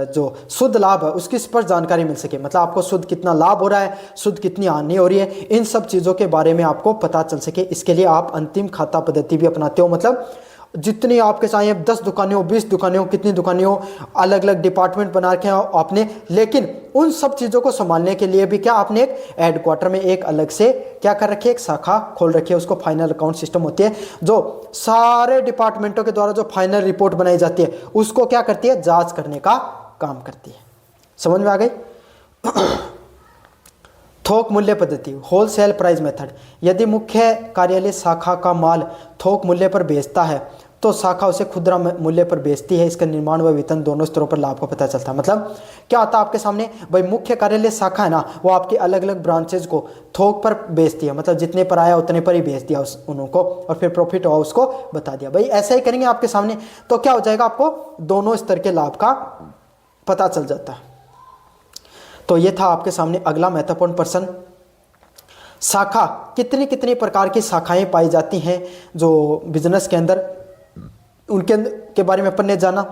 जो शुद्ध लाभ है उसकी स्पष्ट जानकारी मिल सके। मतलब आपको शुद्ध कितना लाभ हो रहा है, शुद्ध कितनी हानि हो रही है, इन सब चीज़ों के बारे में आपको पता चल सके। इसके लिए आप अंतिम खाता पद्धति भी अपनाते हो। मतलब जितनी आपके चाहे 10 दुकानें हो, 20 दुकानें हो, कितनी दुकानें हो, अलग अलग डिपार्टमेंट बना रखे हैं आपने, लेकिन उन सब चीज़ों को संभालने के लिए भी क्या आपने एक हेडक्वार्टर में एक अलग से क्या कर रखी है, एक शाखा खोल रखी है। उसको फाइनल अकाउंट सिस्टम होती है, जो सारे डिपार्टमेंटों के द्वारा जो फाइनल रिपोर्ट बनाई जाती है उसको क्या करती है, जांच करने का काम करती है। समझ में आ गई। थोक मूल्य पद्धति, होलसेल प्राइस मेथड। यदि मुख्य कार्यालय शाखा का माल थोक मूल्य पर बेचता है तो शाखा उसे खुदरा मूल्य पर बेचती है। इसका निर्माण व वेतन दोनों स्तरों पर लाभ का पता चलता है। मतलब क्या होता है आपके सामने भाई, मुख्य कार्यालय शाखा है ना, वो आपकी अलग अलग ब्रांचेज को थोक पर बेचती है। मतलब जितने पर आया उतने पर ही बेच दिया उनको, और फिर प्रॉफिट हुआ उसको बता दिया। भाई ऐसा ही करेंगे आपके सामने तो क्या हो जाएगा, आपको दोनों स्तर के लाभ का पता चल जाता है। तो ये था आपके सामने अगला महत्वपूर्ण प्रश्न। शाखा, कितनी कितनी प्रकार की शाखाएं पाई जाती हैं जो बिजनेस के अंदर, उनके के बारे में अपन ने जाना।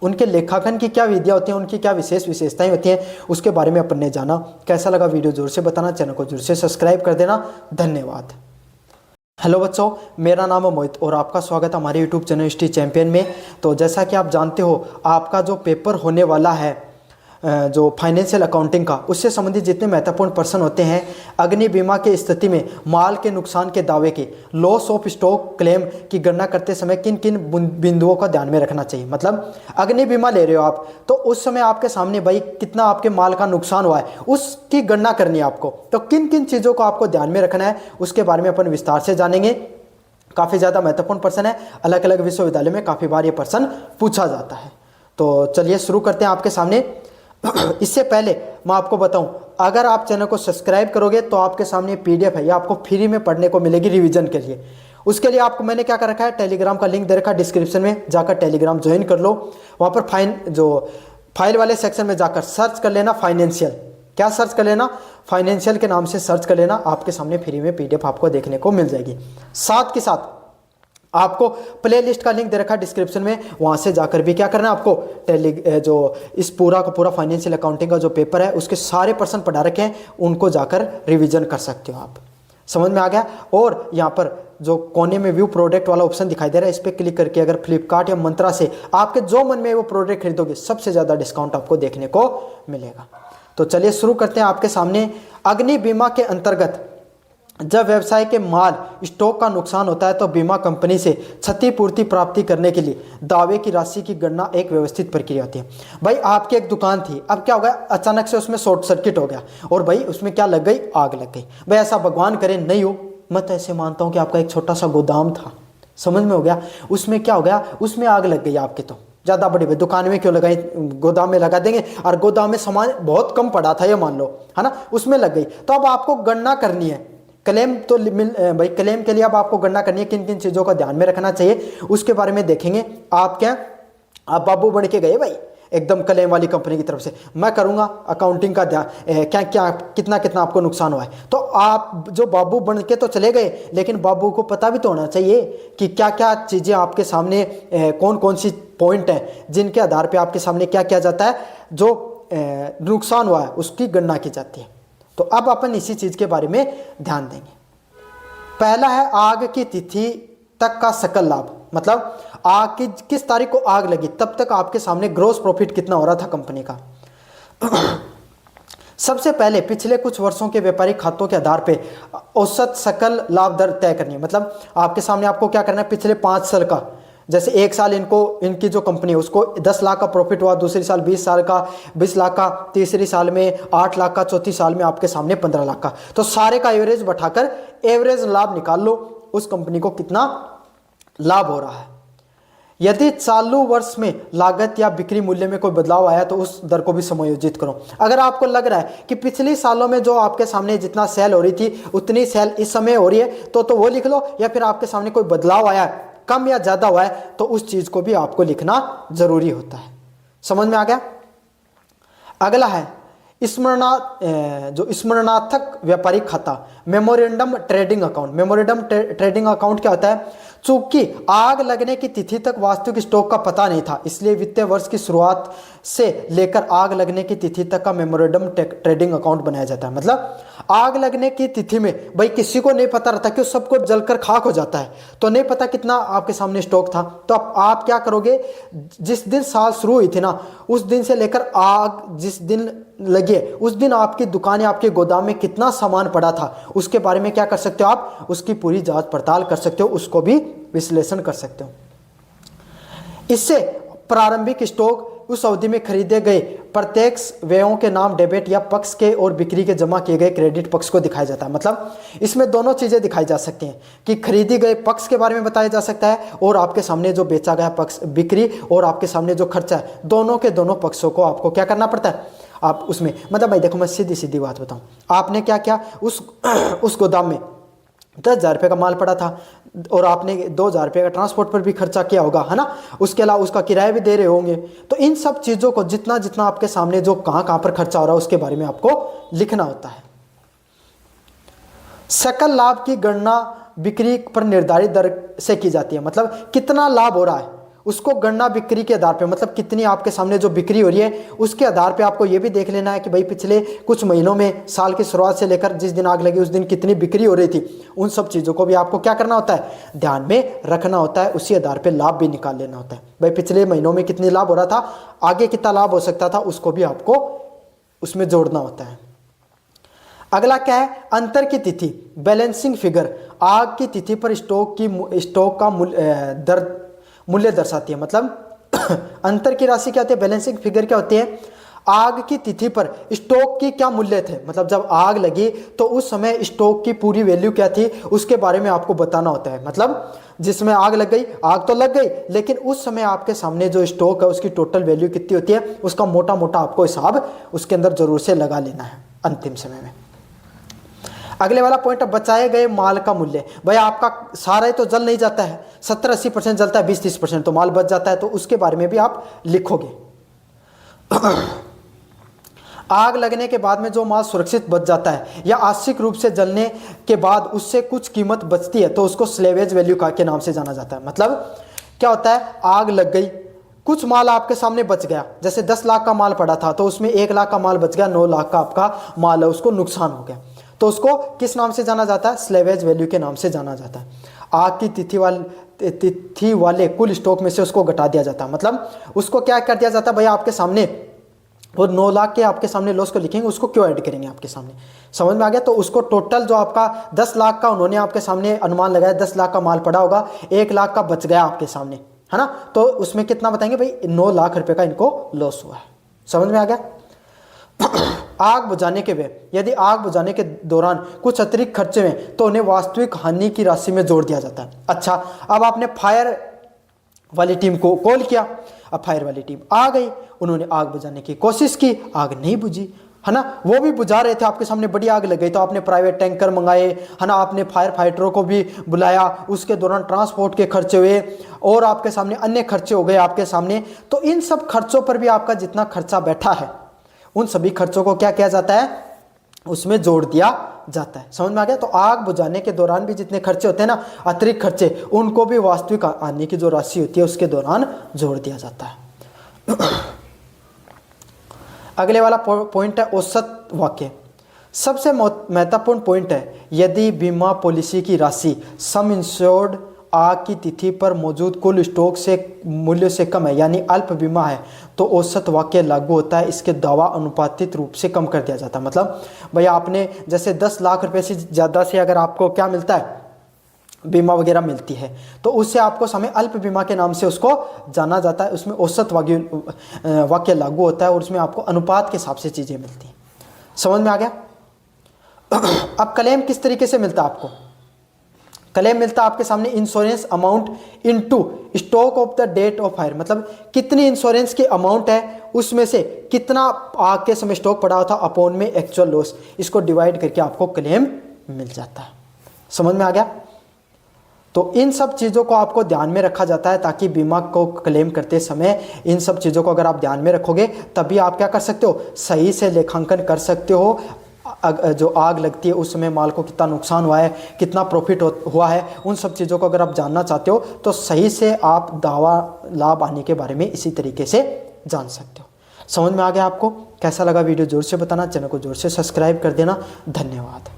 उनके लेखांकन की क्या विधियाँ होती हैं, उनकी क्या विशेषताएं होती हैं, उसके बारे में अपन ने जाना। कैसा लगा वीडियो जोर से बताना, चैनल को जोर से सब्सक्राइब कर देना। धन्यवाद। हेलो बच्चों, मेरा नाम है मोहित और आपका स्वागत है हमारे यूट्यूब चैनल हिस्ट्री चैंपियन में। तो जैसा कि आप जानते हो, आपका जो पेपर होने वाला है जो फाइनेंशियल अकाउंटिंग का, उससे संबंधित जितने महत्वपूर्ण प्रश्न होते हैं, अग्नि बीमा की स्थिति में माल के नुकसान के दावे के लॉस ऑफ स्टॉक क्लेम की गणना करते समय किन किन बिंदुओं का ध्यान में रखना चाहिए। मतलब अग्नि बीमा ले रहे हो आप, तो उस समय आपके सामने भाई कितना आपके माल का नुकसान हुआ है उसकी गणना करनी है आपको, तो किन किन चीज़ों को आपको ध्यान में रखना है उसके बारे में अपन विस्तार से जानेंगे। काफ़ी ज़्यादा महत्वपूर्ण प्रश्न है, अलग अलग विश्वविद्यालय में काफ़ी बार ये प्रश्न पूछा जाता है। तो चलिए शुरू करते हैं आपके सामने। इससे पहले मैं आपको बताऊं, अगर आप चैनल को सब्सक्राइब करोगे तो आपके सामने PDF है, ये आपको फ्री में पढ़ने को मिलेगी रिवीजन के लिए। उसके लिए आपको मैंने क्या कर रखा है, टेलीग्राम का लिंक दे रखा है डिस्क्रिप्शन में, जाकर टेलीग्राम ज्वाइन कर लो। वहाँ पर फाइल वाले सेक्शन में जाकर सर्च कर लेना फाइनेंशियल, क्या सर्च कर लेना, फाइनेंशियल के नाम से सर्च कर लेना, आपके सामने फ्री में PDF आपको देखने को मिल जाएगी। साथ के साथ आपको प्ले लिस्ट का लिंक दे रखा है डिस्क्रिप्शन में, वहाँ से जाकर भी क्या करना है आपको, जो इस पूरा का पूरा फाइनेंशियल अकाउंटिंग का जो पेपर है उसके सारे प्रश्न पढ़ा रखे हैं, उनको जाकर रिवीजन कर सकते हो आप। समझ में आ गया। और यहाँ पर जो कोने में व्यू प्रोडक्ट वाला ऑप्शन दिखाई दे रहा है, इस पर क्लिक करके अगर फ्लिपकार्ट या मंत्रा से आपके जो मन में वो प्रोडक्ट खरीदोगे, सबसे ज़्यादा डिस्काउंट आपको देखने को मिलेगा। तो चलिए शुरू करते हैं आपके सामने। अग्नि बीमा के अंतर्गत जब व्यवसाय के माल स्टॉक का नुकसान होता है तो बीमा कंपनी से क्षतिपूर्ति प्राप्ति करने के लिए दावे की राशि की गणना एक व्यवस्थित प्रक्रिया होती है। भाई आपकी एक दुकान थी, अब क्या हो गया, अचानक से उसमें शॉर्ट सर्किट हो गया और भाई उसमें क्या लग गई, आग लग गई। भाई ऐसा भगवान करे नहीं हो, मैं तो ऐसे मानता हूँ कि आपका एक छोटा सा गोदाम था, समझ में हो गया, उसमें क्या हो गया, उसमें आग लग गई आपकी, तो ज़्यादा बड़ी भाई दुकान में क्यों लगाई, गोदाम में लगा देंगे, और गोदाम में सामान बहुत कम पड़ा था ये मान लो, है ना, उसमें लग गई। तो अब आपको गणना करनी है, क्लेम तो भाई क्लेम के लिए अब आपको गणना करनी है, किन किन चीज़ों का ध्यान में रखना चाहिए उसके बारे में देखेंगे। आप बाबू बन के गए भाई एकदम क्लेम वाली कंपनी की तरफ से, मैं करूंगा अकाउंटिंग का ध्यान, क्या क्या कितना कितना आपको नुकसान हुआ है। तो आप जो बाबू बन के तो चले गए, लेकिन बाबू को पता भी तो होना चाहिए कि क्या क्या चीज़ें आपके सामने, कौन कौन सी पॉइंट हैं जिनके आधार पर आपके सामने क्या किया जाता है, जो नुकसान हुआ है उसकी गणना की जाती है। तो अब अपन इसी चीज के बारे में ध्यान देंगे। पहला है आग की तिथि तक का सकल लाभ, मतलब आग की किस तारीख को आग लगी तब तक आपके सामने ग्रॉस प्रॉफिट कितना हो रहा था कंपनी का। सबसे पहले पिछले कुछ वर्षों के व्यापारिक खातों के आधार पे औसत सकल लाभ दर तय करनी है। मतलब आपके सामने आपको क्या करना है, पिछले 5 साल का, जैसे एक साल इनकी जो कंपनी है उसको 10 लाख का प्रॉफिट हुआ, दूसरी साल 20 साल का 20 लाख का, तीसरी साल में 8 लाख का, चौथी साल में आपके सामने 15 लाख का, तो सारे का एवरेज बैठाकर एवरेज लाभ निकाल लो, उस कंपनी को कितना लाभ हो रहा है। यदि चालू वर्ष में लागत या बिक्री मूल्य में कोई बदलाव आया तो उस दर को भी समायोजित करो। अगर आपको लग रहा है कि पिछले सालों में जो आपके सामने जितना सेल हो रही थी उतनी सेल इस समय हो रही है तो वो लिख लो, या फिर आपके सामने कोई बदलाव आया है, कम या ज्यादा हुआ है, तो उस चीज को भी आपको लिखना जरूरी होता है। समझ में आ गया। अगला है स्मरणार्थक व्यापारिक खाता, memorandum trading account. Memorandum trading account क्या होता है, चूंकि आग लगने की तिथि तक वास्तविक स्टॉक का पता नहीं था, इसलिए वित्तीय वर्ष की शुरुआत से लेकर आग लगने की तिथि तक का मेमोरेंडम ट्रेडिंग अकाउंट बनाया जाता है। मतलब आग लगने की तिथि में भाई किसी को नहीं पता रहता, क्यों, सबको जलकर खाक हो जाता है, तो नहीं पता कितना आपके सामने स्टॉक था। तो आप क्या करोगे, जिस दिन साल शुरू हुई थी ना, उस दिन से लेकर आग जिस दिन लगे उस दिन आपकी दुकान या आपके गोदाम में कितना सामान पड़ा था उसके बारे में क्या कर सकते हो, आप उसकी पूरी जांच पड़ताल कर सकते हो, उसको भी विश्लेषण कर सकते हो। इससे प्रारंभिक स्टॉक उस अवधि में खरीदे गए प्रत्यक्ष व्ययों के नाम डेबिट या पक्ष के और बिक्री के जमा किए गए क्रेडिट पक्ष को दिखाया जाता है। मतलब इसमें दोनों चीजें दिखाई जा सकती हैं कि खरीदी गए पक्ष के बारे में बताया जा सकता है और आपके सामने जो बेचा गया पक्ष बिक्री और आपके सामने जो खर्चा है, दोनों के दोनों पक्षों को आपको क्या करना पड़ता है आप उसमें। मतलब भाई देखो मैं सीधी सीधी बात बताऊं, आपने क्या किया, उस गोदाम में 10,000 रुपये का माल पड़ा था और आपने 2,000 रुपये का ट्रांसपोर्ट पर भी खर्चा किया होगा, है ना, उसके अलावा उसका किराया भी दे रहे होंगे। तो इन सब चीज़ों को जितना जितना आपके सामने जो कहाँ पर खर्चा हो रहा है उसके बारे में आपको लिखना होता है। सकल लाभ की गणना बिक्री पर निर्धारित दर से की जाती है। मतलब कितना लाभ हो रहा है उसको गणना बिक्री के आधार पे, मतलब कितनी आपके सामने जो बिक्री हो रही है उसके आधार पे आपको ये भी देख लेना है कि भाई पिछले कुछ महीनों में, साल की शुरुआत से लेकर जिस दिन आग लगी उस दिन कितनी बिक्री हो रही थी। उन सब चीज़ों को भी आपको क्या करना होता है, ध्यान में रखना होता है। उसी आधार पे लाभ भी निकाल लेना होता है। भाई पिछले महीनों में कितनी लाभ हो रहा था, आगे कितना लाभ हो सकता था, उसको भी आपको उसमें जोड़ना होता है। अगला क्या है, अंतर की तिथि, बैलेंसिंग फिगर। आग की तिथि पर स्टॉक का मूल्य दर्शाती है। मतलब अंतर की राशि क्या होती है, बैलेंसिंग फिगर क्या होती है, आग की तिथि पर स्टॉक की क्या मूल्य थे, मतलब जब आग लगी तो उस समय स्टॉक की पूरी वैल्यू क्या थी उसके बारे में आपको बताना होता है। मतलब जिसमें आग लग गई, आग तो लग गई, लेकिन उस समय आपके सामने जो स्टॉक है उसकी टोटल वैल्यू कितनी होती है, उसका मोटा मोटा आपको हिसाब उसके अंदर जरूर से लगा लेना है अंतिम समय में। अगले वाला पॉइंट है बचाए गए माल का मूल्य। भाई आपका सारा ही तो जल नहीं जाता है, 70-80% जलता है, 20-30% तो माल बच जाता है, तो उसके बारे में भी आप लिखोगे। आग लगने के बाद में जो माल सुरक्षित बच जाता है या आंशिक रूप से जलने के बाद उससे कुछ कीमत बचती है तो उसको स्लेवेज वैल्यू के नाम से जाना जाता है। मतलब क्या होता है, आग लग गई, कुछ माल आपके सामने बच गया, जैसे 10 लाख का माल पड़ा था तो उसमें 1 लाख का माल बच गया, 9 लाख का आपका माल है उसको नुकसान हो गया, तो उसको किस नाम से जाना जाता है, स्लेवेज वैल्यू के नाम से जाना जाता है। आग की तिथि वाले कुल स्टॉक में से उसको घटा दिया जाता है। मतलब उसको क्या कर दिया जाता है, भाई आपके सामने वो 9 लाख के आपके सामने लॉस को लिखेंगे, उसको क्यों ऐड करेंगे आपके सामने, समझ में आ गया। तो उसको टोटल जो आपका 10 लाख का उन्होंने आपके सामने अनुमान लगाया, 10 लाख का माल पड़ा होगा, 1 लाख का बच गया आपके सामने, है ना, तो उसमें कितना बताएंगे, भाई 9 लाख रुपए का इनको लॉस हुआ है। समझ में आ गया। आग बुझाने के वे, यदि आग बुझाने के दौरान कुछ अतिरिक्त खर्चे में तो उन्हें वास्तविक हानि की राशि में जोड़ दिया जाता है। अच्छा, अब आपने फायर वाली टीम को कॉल किया, अब फायर वाली टीम आ गई, उन्होंने आग बुझाने की कोशिश की, आग नहीं बुझी, है ना, वो भी बुझा रहे थे, आपके सामने बड़ी आग लग गई तो आपने प्राइवेट टैंकर मंगाए, है ना, आपने फायर फाइटरों को भी बुलाया, उसके दौरान ट्रांसपोर्ट के खर्चे हुए और आपके सामने अन्य खर्चे हो गए आपके सामने। तो इन सब खर्चों पर भी आपका जितना खर्चा बैठा है उन सभी खर्चों को क्या किया जाता है, उसमें जोड़ दिया जाता है। समझ में आ गया। तो आग बुझाने के दौरान भी जितने खर्चे होते हैं ना, अतिरिक्त खर्चे, उनको भी वास्तविक हानि की जो राशि होती है उसके दौरान जोड़ दिया जाता है। अगले वाला पॉइंट है औसत वाक्य। सबसे महत्वपूर्ण पॉइंट है, यदि बीमा पॉलिसी की राशि सम इंश्योर्ड आग की तिथि पर मौजूद कुल स्टॉक से मूल्य से कम है, यानी अल्प बीमा है, तो औसत वाक्य लागू होता है, इसके दावा अनुपातिक रूप से कम कर दिया जाता है। मतलब भैया आपने जैसे 10 लाख रुपए से ज़्यादा से अगर आपको क्या मिलता है, बीमा वगैरह मिलती है, तो उससे आपको समय अल्प बीमा के नाम से उसको जाना जाता है, उसमें औसत वाक्य लागू होता है और उसमें आपको अनुपात के हिसाब से चीज़ें मिलती हैं। समझ में आ गया। अब क्लेम किस तरीके से मिलता है आपको, क्लेम मिलता है आपके सामने insurance amount into stock of the date of fire. मतलब कितनी इंश्योरेंस की अमाउंट है उसमें से कितना आग के समय स्टॉक पड़ा था अपॉन में एक्चुअल लॉस, इसको डिवाइड करके आपको क्लेम मिल जाता है। समझ में आ गया। तो इन सब चीज़ों को आपको ध्यान में रखा जाता है ताकि बीमा को क्लेम करते समय इन सब चीज़ों को अगर आप ध्यान में रखोगे तभी आप क्या कर सकते हो, सही से लेखांकन कर सकते हो। जो आग लगती है उस समय माल को कितना नुकसान हुआ है, कितना प्रॉफिट हुआ है, उन सब चीज़ों को अगर आप जानना चाहते हो तो सही से आप दावा लाभ आने के बारे में इसी तरीके से जान सकते हो। समझ में आ गया आपको। कैसा लगा वीडियो जोर से बताना, चैनल को जोर से सब्सक्राइब कर देना। धन्यवाद।